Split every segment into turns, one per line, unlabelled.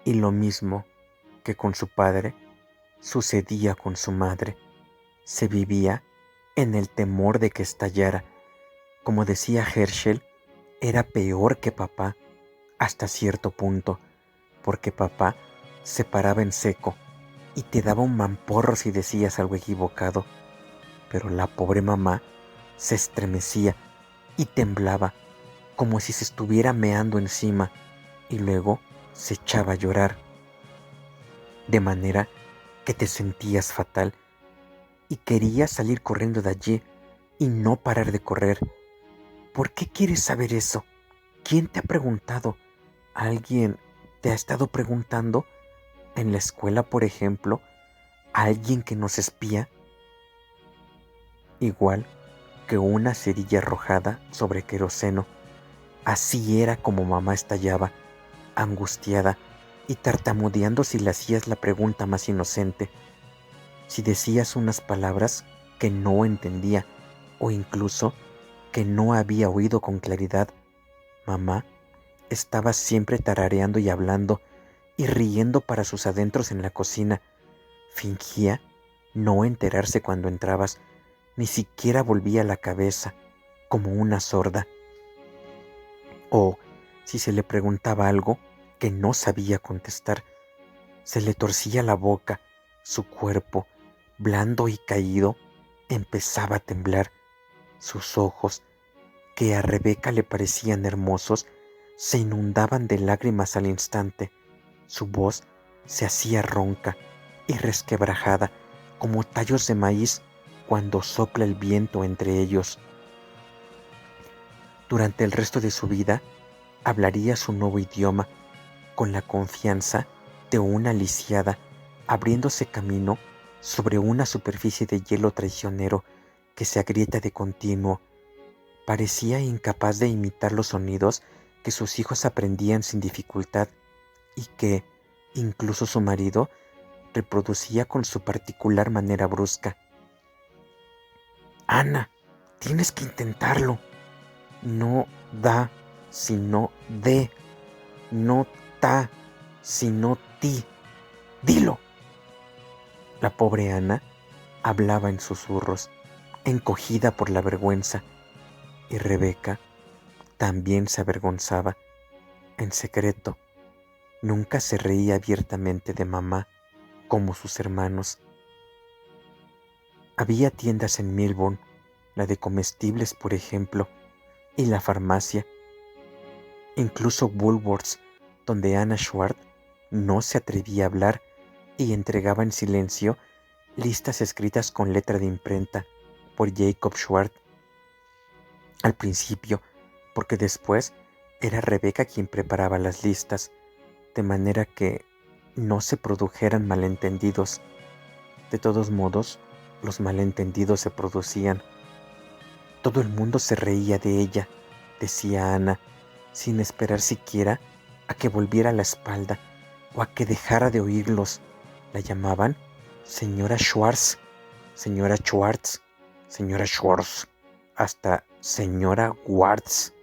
Y lo mismo que con su padre, sucedía con su madre. Se vivía en el temor de que estallara. Como decía Herschel, era peor que papá hasta cierto punto, porque papá se paraba en seco y te daba un mamporro si decías algo equivocado, pero la pobre mamá se estremecía y temblaba como si se estuviera meando encima y luego se echaba a llorar, de manera que te sentías fatal y querías salir corriendo de allí y no parar de correr. ¿Por qué quieres saber eso? ¿Quién te ha preguntado? ¿Alguien te ha estado preguntando? ¿En la escuela, por ejemplo? ¿Alguien que nos espía? Igual que una cerilla arrojada sobre queroseno. Así era como mamá estallaba, angustiada y tartamudeando si le hacías la pregunta más inocente, si decías unas palabras que no entendía o incluso que no había oído con claridad. Mamá estaba siempre tarareando y hablando y riendo para sus adentros en la cocina. Fingía no enterarse cuando entrabas, ni siquiera volvía la cabeza, como una sorda. O, si se le preguntaba algo que no sabía contestar, se le torcía la boca, su cuerpo, blando y caído, empezaba a temblar. Sus ojos, que a Rebeca le parecían hermosos, se inundaban de lágrimas al instante. Su voz se hacía ronca y resquebrajada como tallos de maíz cuando sopla el viento entre ellos. Durante el resto de su vida, hablaría su nuevo idioma con la confianza de una lisiada abriéndose camino sobre una superficie de hielo traicionero que se agrieta de continuo. Parecía incapaz de imitar los sonidos que sus hijos aprendían sin dificultad y que, incluso su marido, reproducía con su particular manera brusca. Ana, tienes que intentarlo. No da, sino de. No ta, sino ti. Dilo. La pobre Ana hablaba en susurros, encogida por la vergüenza, y Rebeca también se avergonzaba. En secreto, nunca se reía abiertamente de mamá como sus hermanos. Había tiendas en Milburn, la de comestibles, por ejemplo, y la farmacia, incluso Woolworths, donde Anna Schwartz no se atrevía a hablar y entregaba en silencio listas escritas con letra de imprenta por Jacob Schwartz. Al principio, porque después era Rebeca quien preparaba las listas, de manera que no se produjeran malentendidos. De todos modos, los malentendidos se producían. Todo el mundo se reía de ella, decía Ana, sin esperar siquiera a que volviera la espalda o a que dejara de oírlos. La llamaban señora Schwartz, señora Schwartz, señora Schwartz, hasta señora Wartz.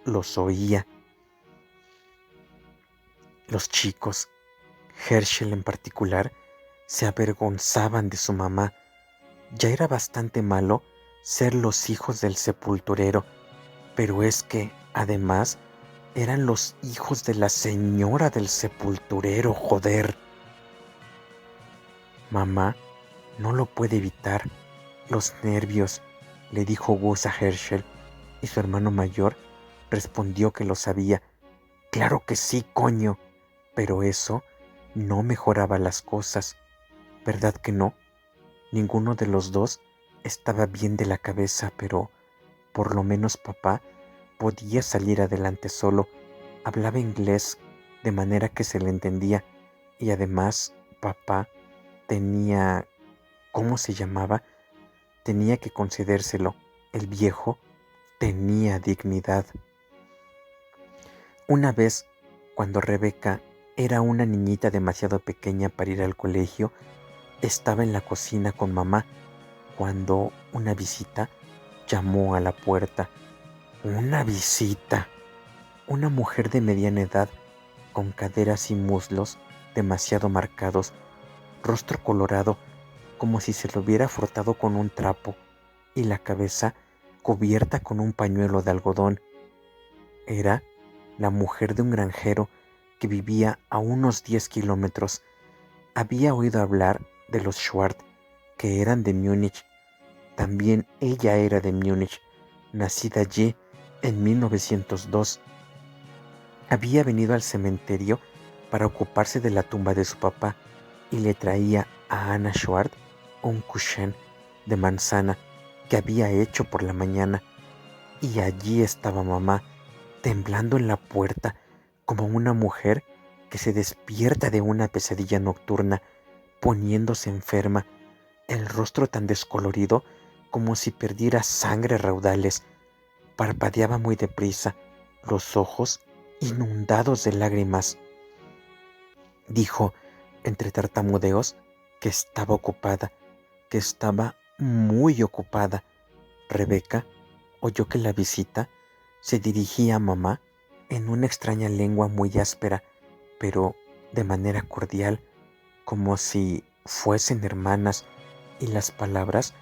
Los oía. Los chicos, Herschel en particular, se avergonzaban de su mamá. Ya era bastante malo ser los hijos del sepulturero, pero es que, además, eran los hijos de la señora del sepulturero, joder. Mamá no lo puede evitar. Los nervios, le dijo Gus a Herschel, y su hermano mayor respondió que lo sabía. Claro que sí, coño, pero eso no mejoraba las cosas, ¿verdad que no? Ninguno de los dos estaba bien de la cabeza, pero por lo menos papá podía salir adelante solo. Hablaba inglés de manera que se le entendía y además papá tenía, ¿cómo se llamaba? Tenía que concedérselo. El viejo tenía dignidad. Una vez, cuando Rebeca era una niñita demasiado pequeña para ir al colegio, estaba en la cocina con mamá cuando una visita llamó a la puerta. Una visita. Una mujer de mediana edad, con caderas y muslos demasiado marcados, rostro colorado como si se lo hubiera frotado con un trapo y la cabeza cubierta con un pañuelo de algodón. Era la mujer de un granjero que vivía a unos 10 kilómetros. Había oído hablar de los Schwartz, que eran de Múnich. También ella era de Múnich, nacida allí en 1902. Había venido al cementerio para ocuparse de la tumba de su papá y le traía a Anna Schwartz un kuchen de manzana que había hecho por la mañana. Y allí estaba mamá, temblando en la puerta como una mujer que se despierta de una pesadilla nocturna, poniéndose enferma, el rostro tan descolorido como si perdiera sangre a raudales. Parpadeaba muy deprisa, los ojos inundados de lágrimas. Dijo, entre tartamudeos, que estaba ocupada, que estaba muy ocupada. Rebeca oyó que la visita se dirigía a mamá en una extraña lengua muy áspera, pero de manera cordial, como si fuesen hermanas, y las palabras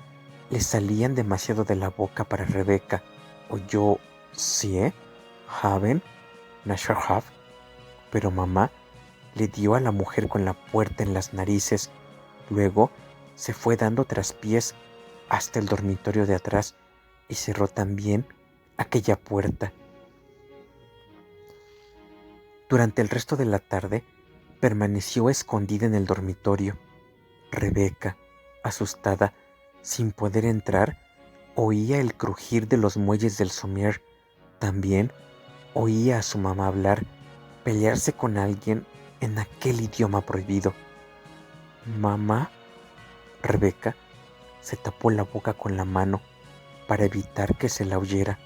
le salían demasiado de la boca para Rebeca. Oyó Sie, Haben, Nasherhaf, pero mamá le dio a la mujer con la puerta en las narices. Luego se fue dando traspiés hasta el dormitorio de atrás y cerró también aquella puerta. Durante el resto de la tarde permaneció escondida en el dormitorio. Rebeca, asustada, sin poder entrar, oía el crujir de los muelles del somier. También oía a su mamá hablar, pelearse con alguien en aquel idioma prohibido. Mamá. Rebeca se tapó la boca con la mano para evitar que se la oyera.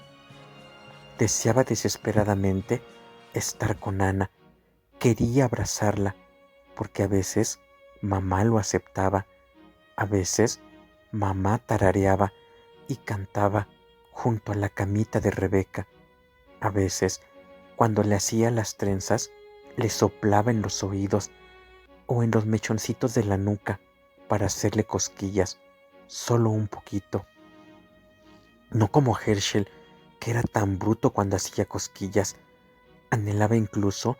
Deseaba desesperadamente estar con Ana. Quería abrazarla, porque a veces mamá lo aceptaba, a veces mamá tarareaba y cantaba junto a la camita de Rebeca. A veces, cuando le hacía las trenzas, le soplaba en los oídos o en los mechoncitos de la nuca para hacerle cosquillas, solo un poquito. No como Herschel, que era tan bruto cuando hacía cosquillas. Anhelaba incluso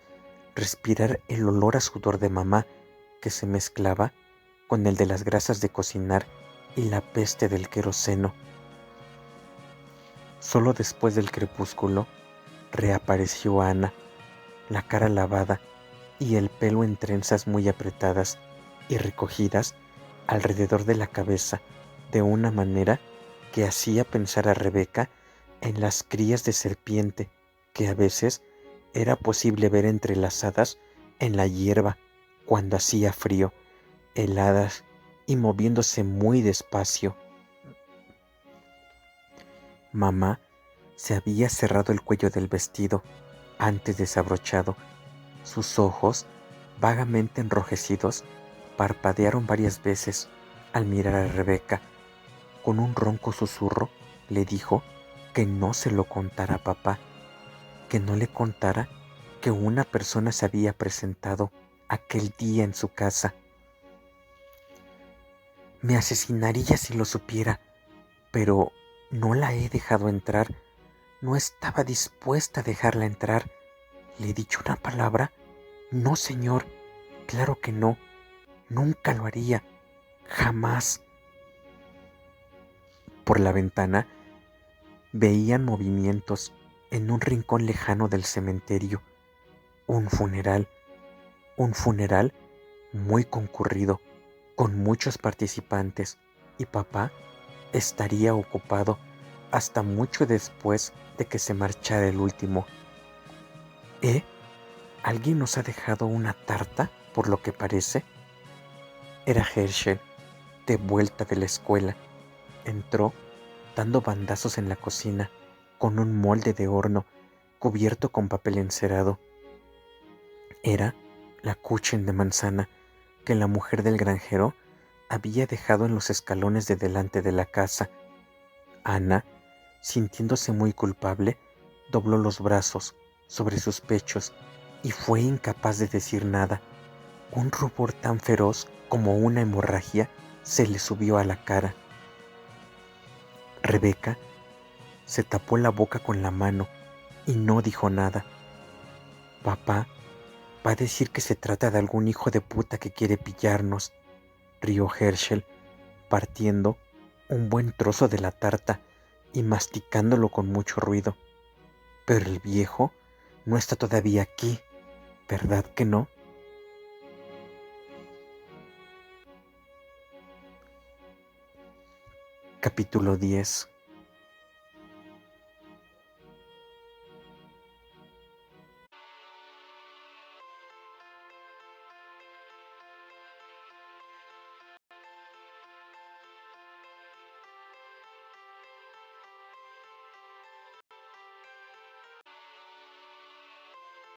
respirar el olor a sudor de mamá que se mezclaba con el de las grasas de cocinar y la peste del queroseno. Solo después del crepúsculo reapareció Ana, la cara lavada y el pelo en trenzas muy apretadas y recogidas alrededor de la cabeza de una manera que hacía pensar a Rebeca en las crías de serpiente que a veces era posible ver entrelazadas en la hierba cuando hacía frío, heladas y moviéndose muy despacio. Mamá se había cerrado el cuello del vestido antes desabrochado. Sus ojos, vagamente enrojecidos, parpadearon varias veces al mirar a Rebeca. Con un ronco susurro le dijo que no se lo contara a papá, que no le contara que una persona se había presentado aquel día en su casa. Me asesinaría si lo supiera, pero no la he dejado entrar. No estaba dispuesta a dejarla entrar. ¿Le he dicho una palabra? No, señor, claro que no. Nunca lo haría. Jamás. Por la ventana veían movimientos en un rincón lejano del cementerio. Un funeral muy concurrido, con muchos participantes, y papá estaría ocupado hasta mucho después de que se marchara el último. ¿Alguien nos ha dejado una tarta, por lo que parece? Era Herschel, de vuelta de la escuela. Entró dando bandazos en la cocina con un molde de horno cubierto con papel encerado. Era la kuchen de manzana que la mujer del granjero había dejado en los escalones de delante de la casa. Ana, sintiéndose muy culpable, dobló los brazos sobre sus pechos y fue incapaz de decir nada. Un rubor tan feroz como una hemorragia se le subió a la cara. Rebeca se tapó la boca con la mano y no dijo nada. Papá va a decir que se trata de algún hijo de puta que quiere pillarnos, rió Herschel, partiendo un buen trozo de la tarta y masticándolo con mucho ruido. Pero el viejo no está todavía aquí, ¿verdad que no? Capítulo 10.